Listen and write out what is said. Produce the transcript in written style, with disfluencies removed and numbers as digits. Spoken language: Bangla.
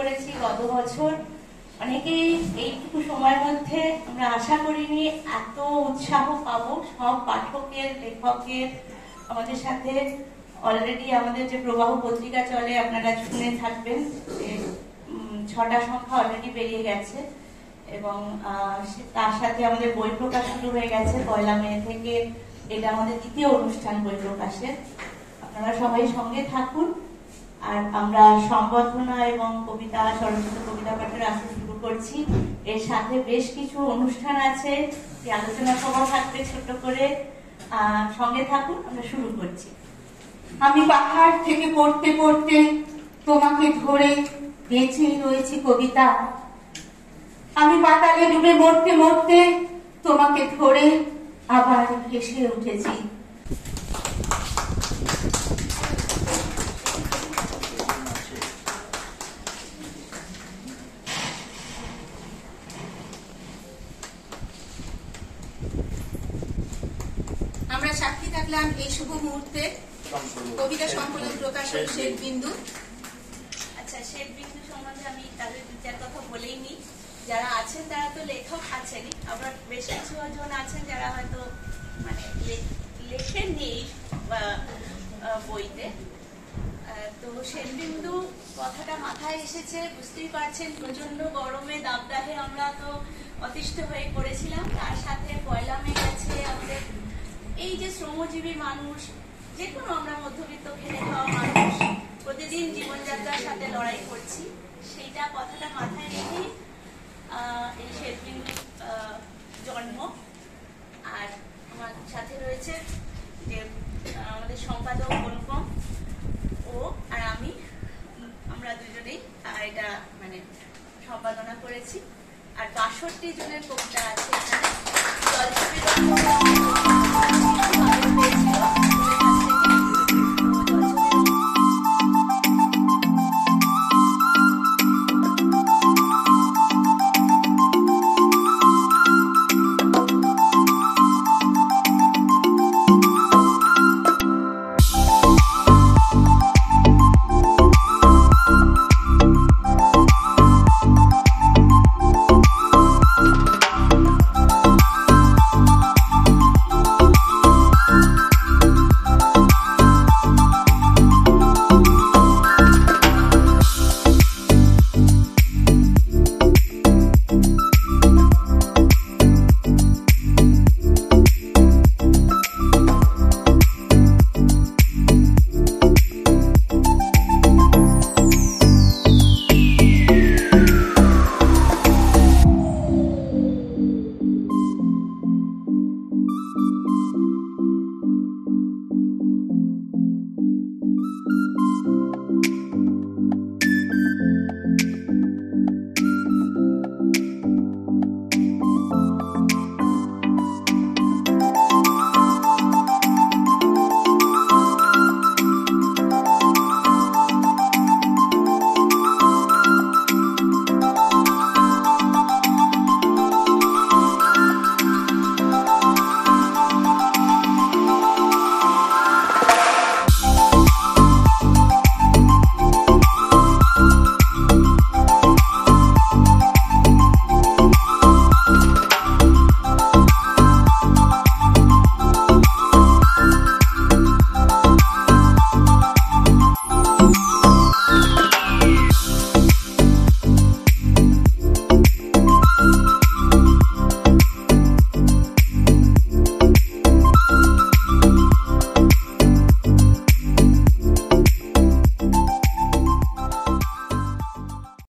করেছি গত বছর। অনেকেই এইটুকু সময়ের মধ্যে আমরা আশা করিনি এত উৎসাহ পাবো। সব পাঠকের, লেখকের আমাদের সাথে অলরেডি আমাদের যে প্রবাহ পত্রিকা চলে, আপনারা শুনে থাকবেন যে 6টা সংখ্যা অলরেডি বেরিয়ে গেছে এবং তার সাথে আমাদের বই প্রকাশ শুরু হয়ে গেছে 1 মে থেকে। এটা আমাদের দ্বিতীয় অনুষ্ঠান বই প্রকাশের। আপনারা সবাই সঙ্গে থাকুন। আর আমরা সংবর্ধনা এবং কবিতা, স্বরচিত কবিতা পাঠের আসর শুরু করছি। এর সাথে বেশ কিছু অনুষ্ঠান আছে, আলোচনা সভা থাকবে ছোট করে। সঙ্গে থাকুন, আমরা শুরু করছি। আমি পাহাড় থেকে পড়তে পড়তে তোমাকে ধরে বেঁচে রয়েছি কবিতা। আমি পাতালে ডুবে মরতে মরতে তোমাকে ধরে আবার ভেসে উঠেছি। আমরা সাক্ষী থাকলাম এই শুভ মুহূর্তে কবিতা সংকলন প্রকাশক শেখ বিন্দু। আচ্ছা, শেখ বিন্দু সম্বন্ধে আমি তাদের বিচার কথা বলেই নি। যারা আছেন তারা তো লেখক আছেনই, আবার বেশ কিছু জন আছেন যারা হয়তো মানে লেখেননি বইতে। তো শেখ বিন্দু কথাটা মাথায় এসেছে, বুঝতেই পারছেন প্রচন্ড গরমে দাবদাহে আমরা তো অতিষ্ঠ হয়ে পড়েছিলাম। তার সাথে 1 মে গেছে। আমাদের এই যে শ্রমজীবী মানুষ, যে কোনো আমরা মধ্যবিত্ত খেটে খাওয়া মানুষ প্রতিদিন জীবনযাত্রার সাথে লড়াই করছি, সেইটা কথাটা মাথায় রেখেই এই শেখ বিন্দুর জন্ম। আর আমার সাথে রয়েছে যে আমাদের সম্পাদক অনুপম, ও আর আমি, আমরা দুজনেই এটা মানে সম্পাদনা করেছি। আর 62 জনের কবিতা আছে এখানে। জলছবি